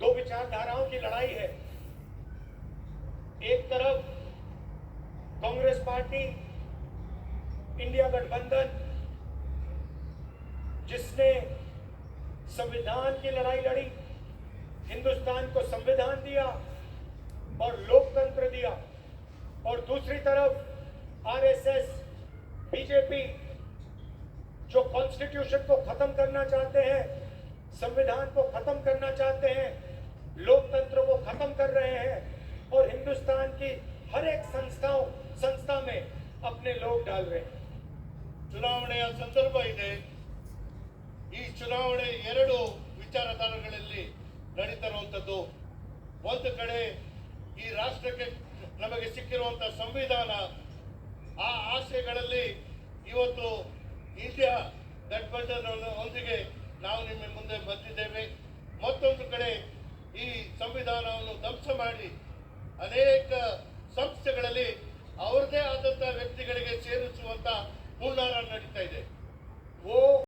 दो विचारधाराओं की लड़ाई है। एक तरफ कांग्रेस पार्टी, इंडिया गठबंधन, जिसने संविधान की लड़ाई लड़ी, हिंदुस्तान को संविधान दिया और लोकतंत्र दिया, और दूसरी तरफ आरएसएस, बीजेपी, जो कॉन्स्टिट्यूशन को खत्म करना चाहते हैं, संविधान को खत्म करना चाहते हैं, लोकतंत्र को खत्म कर रहे हैं और हिंदुस्तान की हर एक संस्था में अपने लोग डाल रहे हैं। ಚುನಾವಣೆಯ ಸಂದರ್ಭ ಇದೆ. ಈ ಚುನಾವಣೆ ಎರಡು ವಿಚಾರಧಾರೆಗಳಲ್ಲಿ ನಡೀತಿರುವಂಥದ್ದು. ಒಂದು ಕಡೆ ಈ ರಾಷ್ಟ್ರಕ್ಕೆ ನಮಗೆ ಸಿಕ್ಕಿರುವಂತಹ ಸಂವಿಧಾನ, ಆ ಆಶಯಗಳಲ್ಲಿ ಇವತ್ತು ಇಂಡಿಯಾ ಗಠಬಂಧನ್ ಒಂದಿಗೆ ನಾವು ನಿಮ್ಮ ಮುಂದೆ ಬಂದಿದ್ದೇವೆ. ಮತ್ತೊಂದು ಕಡೆ ಈ ಸಂವಿಧಾನವನ್ನು ಧ್ವಂಸ ಮಾಡಿ ಅನೇಕ ಸಂಸ್ಥೆಗಳಲ್ಲಿ ಅವರದೇ ಆದಂತಹ ವ್ಯಕ್ತಿಗಳಿಗೆ ಸೇರಿಸುವಂತ ಹುನ್ನಾರ ನಡೀತಾ ಇದೆ.